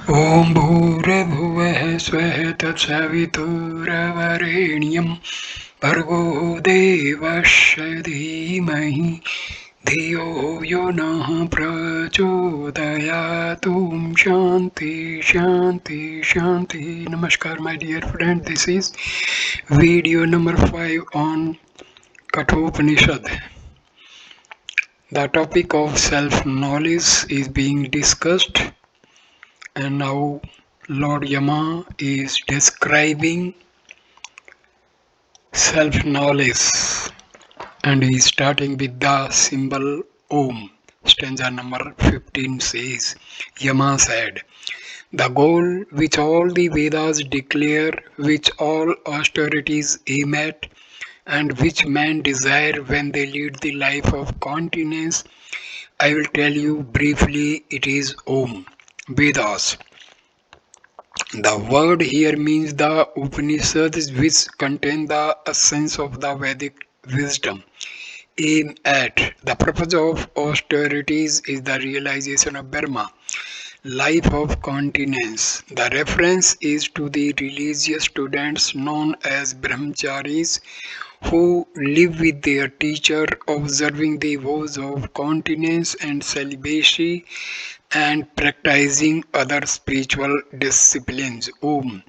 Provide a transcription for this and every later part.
ॐ भूर्भुवः स्वः तत्सवितुर्वरेण्यं भर्गो देवस्य धीमहि धियो यो नः प्रचोदयात् ॐ शान्ति शान्ति शान्ति. Namaskar my dear friend, this is video number 5 on Katha Upanishad. The topic of self-knowledge is being discussed, and now Lord Yama is describing self-knowledge, and he is starting with the symbol Om. Stanza number 15 says, Yama said, the goal which all the Vedas declare, which all austerities aim at, and which men desire when they lead the life of continence, I will tell you briefly, it is Om. Vedas. The word here means the Upanishads, which contain the essence of the Vedic wisdom. Aim at. The purpose of austerities is the realization of Brahma, life of continence. The reference is to the religious students known as Brahmacharis who live with their teacher, observing the vows of continence and celibacy and practicing other spiritual disciplines. Om.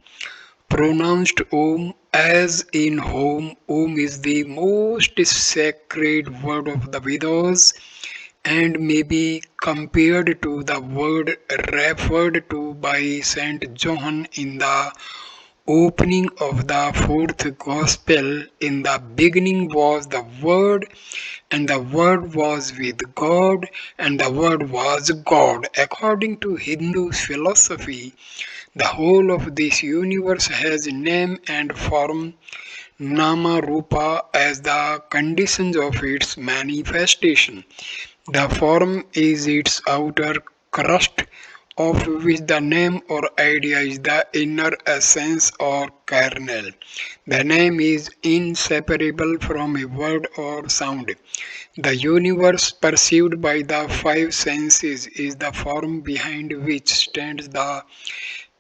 Pronounced Om as in home. Om is the most sacred word of the Vedas and may be compared to the word referred to by Saint John in the opening of the fourth gospel. In the beginning was the Word, and the Word was with God, and the Word was God. According to Hindu philosophy, the whole of this universe has name and form, nama rupa, as the conditions of its manifestation. The form is its outer crust, of which the name or idea is the inner essence or kernel. The name is inseparable from a word or sound. The universe perceived by the five senses is the form behind which stands the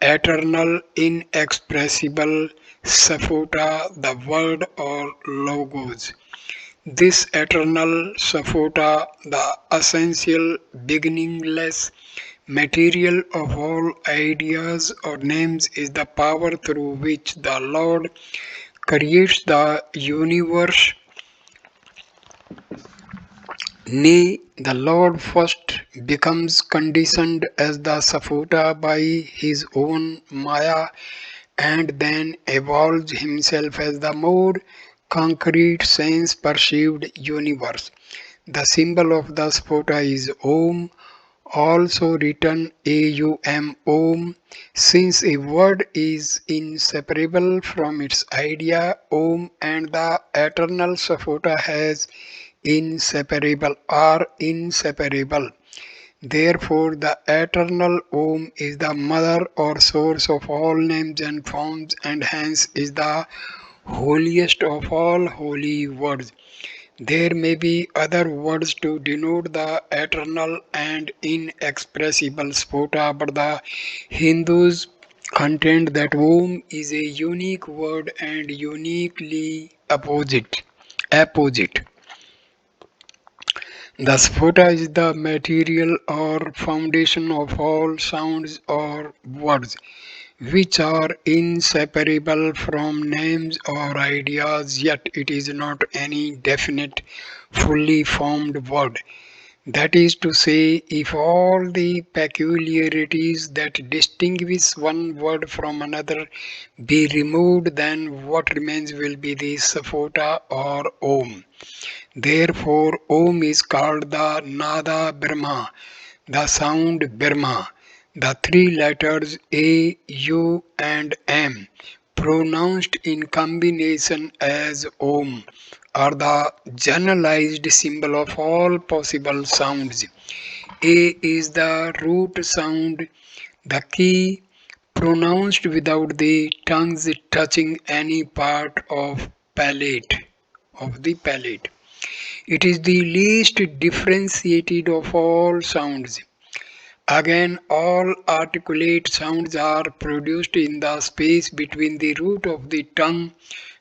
eternal, inexpressible Saphota, the word or logos. This eternal Saphota, the essential, beginningless material of all ideas or names, is the power through which the Lord creates the universe. Nay, the Lord first becomes conditioned as the Saphota by his own Maya and then evolves himself as the more concrete sense perceived universe. The symbol of the Saphota is Om, also written AUM Om. Since a word is inseparable from its idea, Om and the eternal Saphota has inseparable are inseparable. Therefore, the eternal Om is the mother or source of all names and forms, and hence is the holiest of all holy words. There may be other words to denote the eternal and inexpressible Spota, but the Hindus contend that Om is a unique word and uniquely opposite. The Spota is the material or foundation of all sounds or words, which are inseparable from names or ideas, yet it is not any definite, fully formed word. That is to say, if all the peculiarities that distinguish one word from another be removed, then what remains will be the Saphota or Om. Therefore, Om is called the Nada Brahma, the sound Brahma. The three letters A, U, and M, pronounced in combination as Om, are the generalized symbol of all possible sounds. A is the root sound, the key pronounced without the tongues touching any part of the palate. It is the least differentiated of all sounds. Again, all articulate sounds are produced in the space between the root of the tongue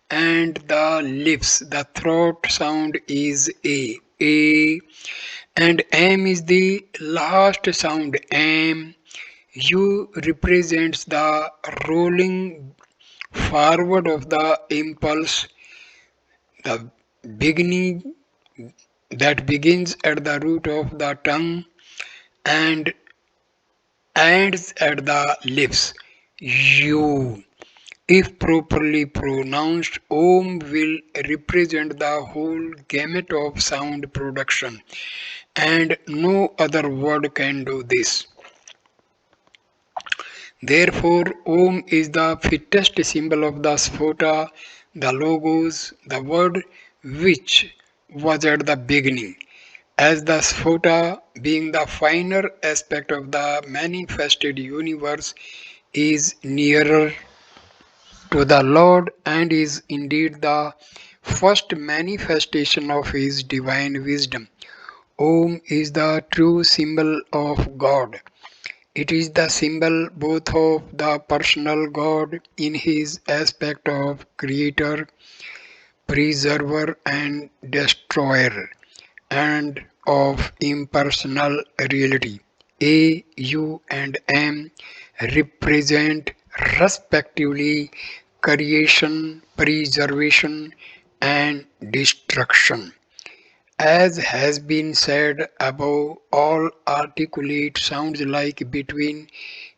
and the lips. The throat sound is A, and M is the last sound, M. U represents the rolling forward of the impulse, the beginning that begins at the root of the tongue and ends at the lips. U. If properly pronounced, Om will represent the whole gamut of sound production, and no other word can do this. Therefore, Om is the fittest symbol of the Sphota, the Logos, the word which was at the beginning, as the Sphota, being the finer aspect of the manifested universe, is nearer to the Lord and is indeed the first manifestation of His divine wisdom. Om is the true symbol of God. It is the symbol both of the personal God in his aspect of creator, preserver, and destroyer, and of impersonal reality. A, U, and M represent respectively creation, preservation, and destruction. As has been said above, all articulate sounds like between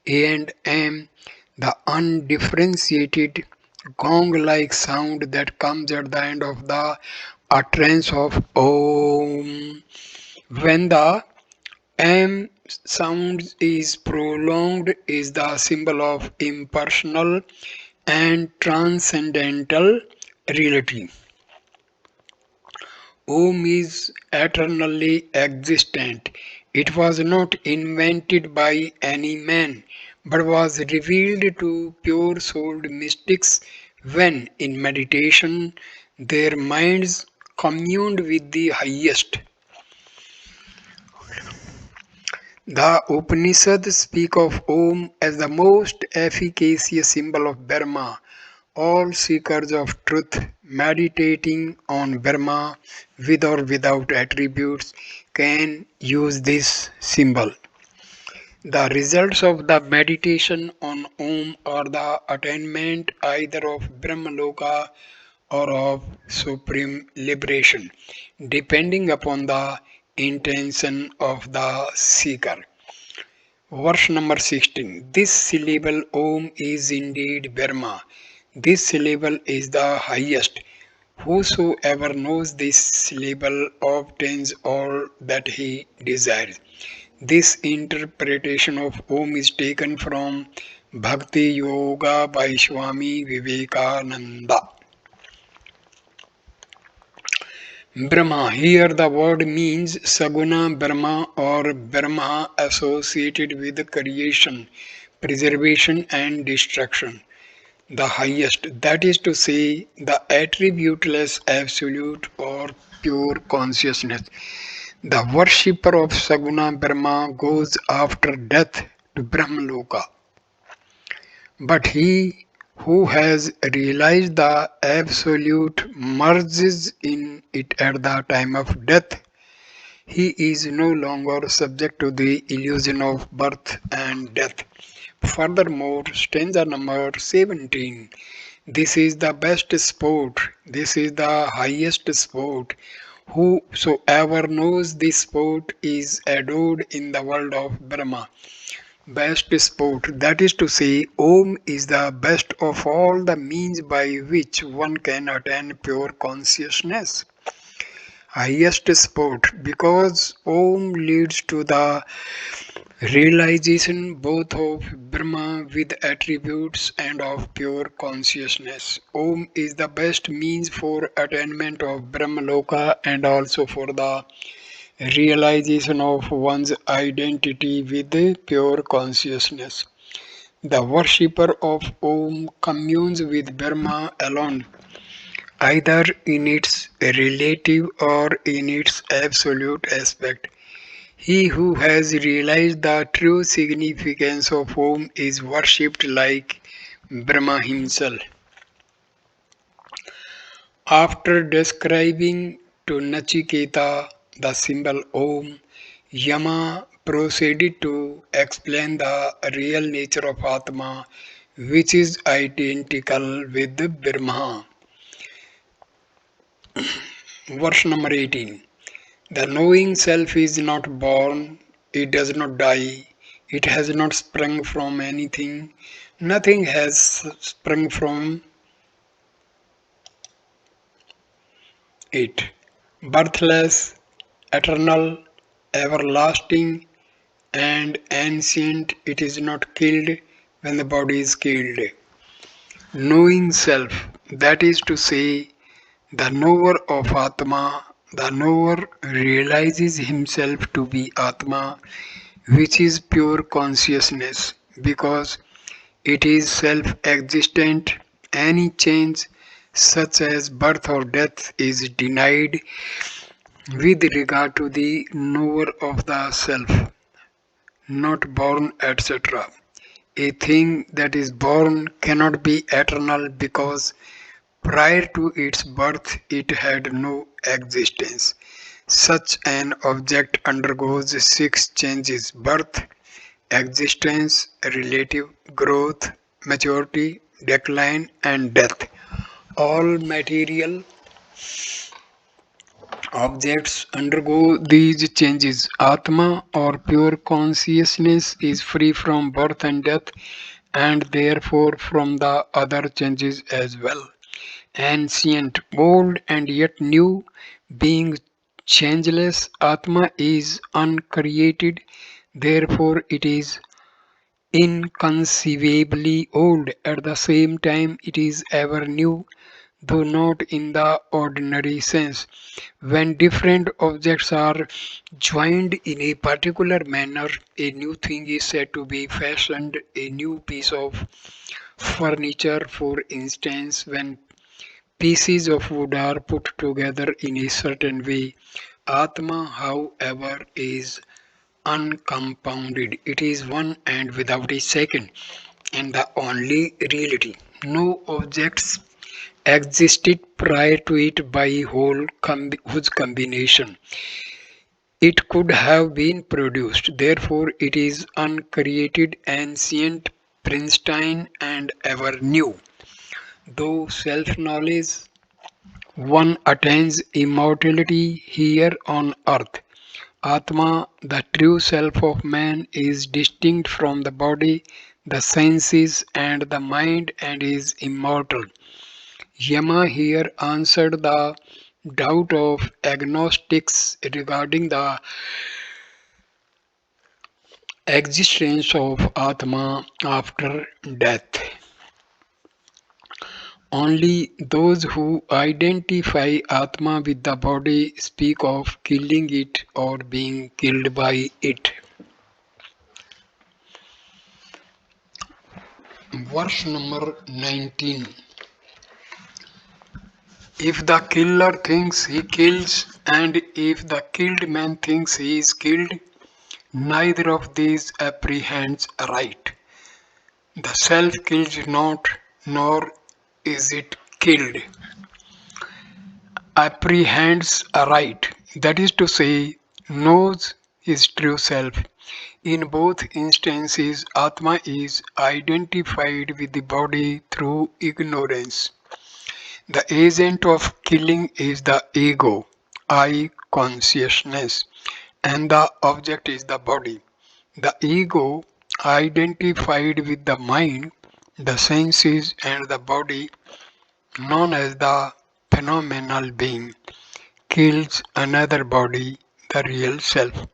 A and M, the undifferentiated gong-like sound that comes at the end of the utterance of Om. When the M sound is prolonged, is the symbol of impersonal and transcendental reality. Om is eternally existent. It was not invented by any man, but was revealed to pure souled mystics when, in meditation, their minds communed with the highest. The Upanishads speak of Om as the most efficacious symbol of Brahma. All seekers of truth meditating on Brahma with or without attributes can use this symbol. The results of the meditation on Om are the attainment either of Brahmaloka or of supreme liberation, depending upon the intention of the seeker. Verse number 16. This syllable Om is indeed Brahma. This syllable is the highest. Whosoever knows this syllable obtains all that he desires. This interpretation of Om is taken from Bhakti Yoga by Swami Vivekananda. Brahma. Here the word means Saguna Brahma or Brahma associated with creation, preservation and destruction. The highest, that is to say, the attributeless absolute or pure consciousness. The worshipper of Saguna Brahma goes after death to Brahmaloka. But he who has realized the absolute merges in it at the time of death. He is no longer subject to the illusion of birth and death. Furthermore, stanza number 17. This is the best sport, this is the highest sport. Whosoever knows this sport is adored in the world of Brahma. Best sport, that is to say, Om is the best of all the means by which one can attain pure consciousness. Highest sport, because Om leads to the realization both of Brahma with attributes and of pure consciousness. Om is the best means for attainment of Brahmaloka and also for the realization of one's identity with pure consciousness. The worshipper of Om communes with Brahma alone, either in its relative or in its absolute aspect. He who has realized the true significance of Om is worshipped like Brahma himself. After describing to Nachiketa the symbol Om, Yama proceeded to explain the real nature of Atma, which is identical with Brahma. Verse number 18. The knowing self is not born, it does not die, it has not sprung from anything, nothing has sprung from it. Birthless, eternal, everlasting, and ancient, it is not killed when the body is killed. Knowing self, that is to say, the knower of Atma, the knower realizes himself to be Atma, which is pure consciousness, because it is self existent. Any change, such as birth or death, is denied with regard to the knower of the self, not born, etc. A thing that is born cannot be eternal because prior to its birth it had no existence. Such an object undergoes six changes: birth, existence, relative growth, maturity, decline, and death. All material objects undergo these changes. Atma or pure consciousness is free from birth and death and therefore from the other changes as well. Ancient, old, and yet new, being changeless, Atma is uncreated, therefore it is inconceivably old. At the same time, it is ever new, though not in the ordinary sense. When different objects are joined in a particular manner, a new thing is said to be fashioned. A new piece of furniture, for instance, when pieces of wood are put together in a certain way. Atma, however, is uncompounded. It is one and without a second, and the only reality. No objects existed prior to it by whose combination it could have been produced. Therefore, it is uncreated, ancient, pristine, and ever new. Though self knowledge, one attains immortality here on earth. Atma, the true self of man, is distinct from the body, the senses, and the mind and is immortal. Yama here answered the doubt of agnostics regarding the existence of Atma after death. Only those who identify Atma with the body speak of killing it or being killed by it. Verse number 19. If the killer thinks he kills, and if the killed man thinks he is killed, neither of these apprehends aright. The self kills not, nor is it killed. Apprehends aright, that is to say, knows his true self. In both instances, Atma is identified with the body through ignorance. The agent of killing is the ego, I consciousness, and the object is the body. The ego, identified with the mind, the senses, and the body, known as the phenomenal being, kills another body, the real self.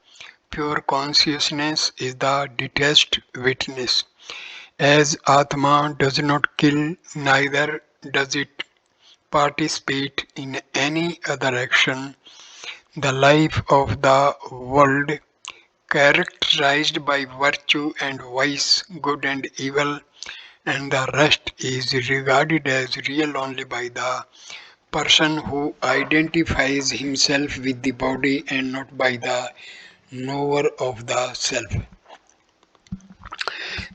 Pure consciousness is the detached witness. As Atma does not kill, neither does it participate in any other action. The life of the world, characterized by virtue and vice, good and evil, and the rest is regarded as real only by the person who identifies himself with the body and not by the knower of the self.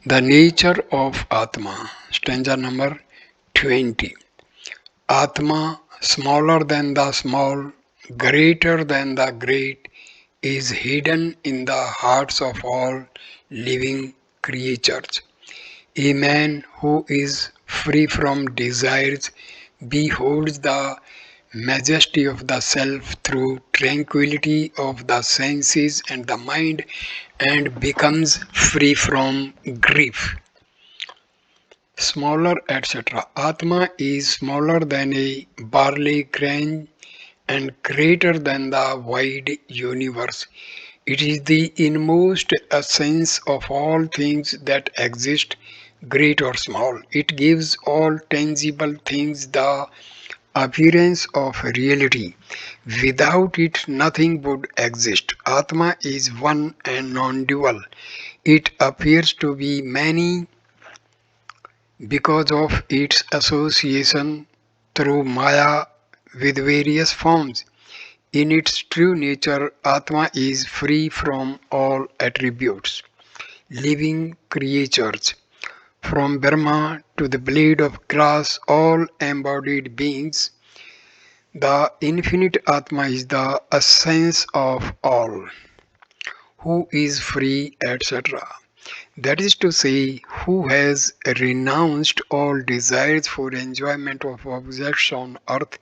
The nature of Atma, stanza number 20. Atma, smaller than the small, greater than the great, is hidden in the hearts of all living creatures. A man who is free from desires beholds the majesty of the self through tranquility of the senses and the mind and becomes free from grief. Smaller, etc. Atma is smaller than a barley grain and greater than the wide universe. It is the inmost essence of all things that exist, great or small. It gives all tangible things the appearance of reality. Without it, nothing would exist. Atma is one and non dual. It appears to be many because of its association through Maya with various forms. In its true nature, Atma is free from all attributes. Living creatures, from Brahma to the blade of grass, all embodied beings, the infinite Atma is the essence of all, who is free, etc. That is to say, who has renounced all desires for enjoyment of objects on earth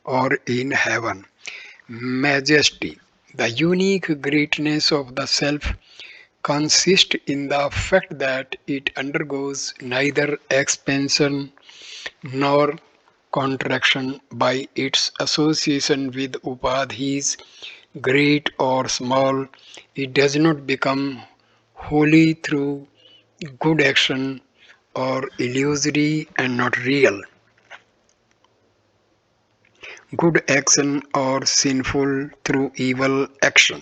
or in heaven. Majesty. The unique greatness of the self consists in the fact that it undergoes neither expansion nor contraction by its association with upadhis, great or small. It does not become holy through good action or illusory and not real. Good action or sinful through evil action,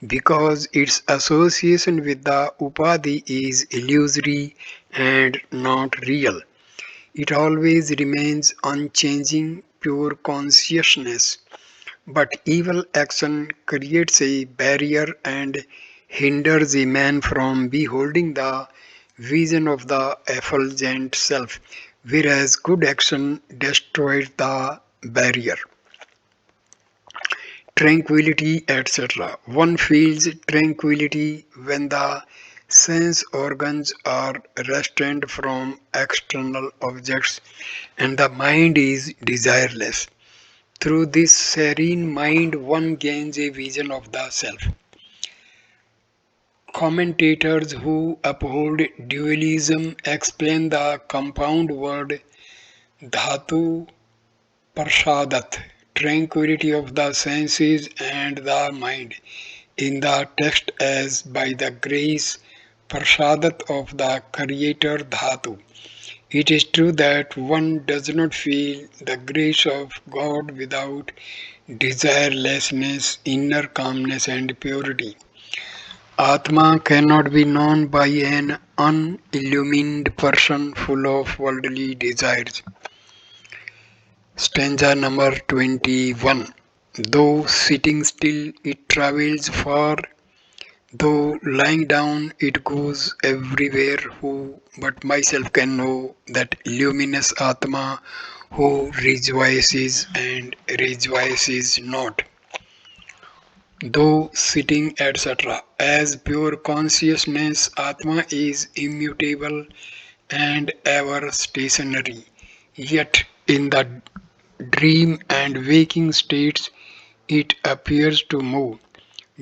because its association with the upadhi is illusory and not real. It always remains unchanging, pure consciousness. But evil action creates a barrier and hinders a man from beholding the vision of the effulgent self, whereas good action destroys the barrier. Tranquility, etc. One feels tranquility when the sense organs are restrained from external objects and the mind is desireless. Through this serene mind, one gains a vision of the self. Commentators who uphold dualism explain the compound word dhatu prasadat, tranquility of the senses and the mind, in the text as by the grace prasadat of the creator dhatu. It is true that one does not feel the grace of God without desirelessness, inner calmness, and purity. Atma cannot be known by an unillumined person full of worldly desires. Stanza number 21. Though sitting still it travels far, though lying down it goes everywhere, who but myself can know that luminous Atma who rejoices and rejoices not. Though sitting, etc. As pure consciousness, Atma is immutable and ever stationary. Yet in the dream and waking states, it appears to move.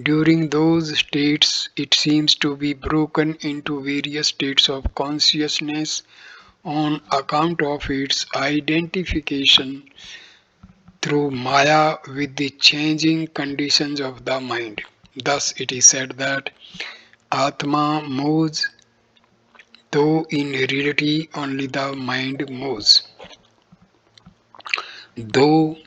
During those states, it seems to be broken into various states of consciousness on account of its identification through Maya with the changing conditions of the mind. Thus, it is said that Atma moves, though in reality only the mind moves. Though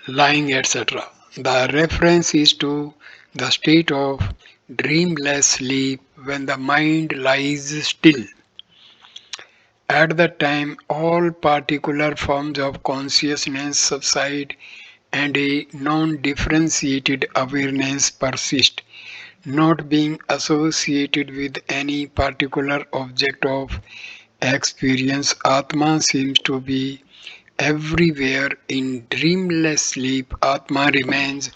lying, etc. The reference is to the state of dreamless sleep when the mind lies still. At that time, all particular forms of consciousness subside and a non differentiated awareness persists. not being associated with any particular object of experience. Atma seems to be everywhere. In dreamless sleep, Atma remains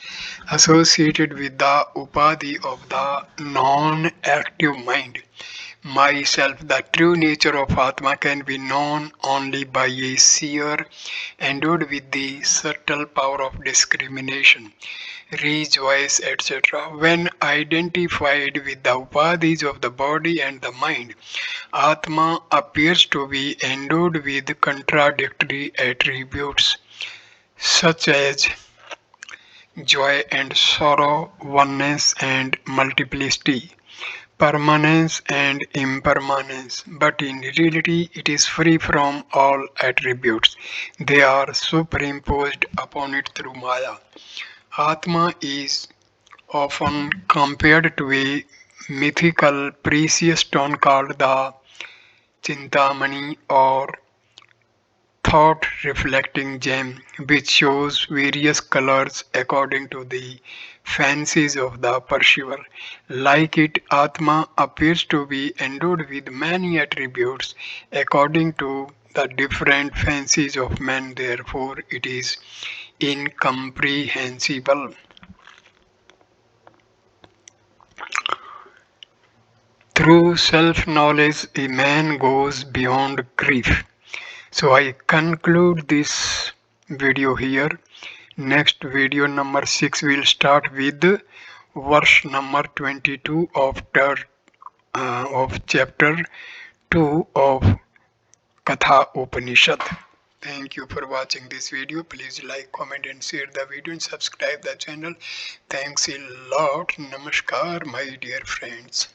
associated with the upadhi of the non active mind. Myself, the true nature of Atma can be known only by a seer endowed with the subtle power of discrimination, rejoice, etc. When identified with the upadhis of the body and the mind, Atma appears to be endowed with contradictory attributes such as joy and sorrow, oneness and multiplicity, permanence and impermanence. But in reality, it is free from all attributes. They are superimposed upon it through Maya. Atma is often compared to a mythical precious stone called the Chintamani or thought reflecting gem, which shows various colors according to the fancies of the perceiver. Like it, Atma appears to be endowed with many attributes according to the different fancies of men, therefore, it is incomprehensible. Through self knowledge, a man goes beyond grief. So I conclude this video here. Next video number 6 will start with verse number 22 of chapter 2 of Katha Upanishad. Thank you for watching this video. Please like, comment and share the video and subscribe the channel. Thanks a lot. Namaskar my dear friends.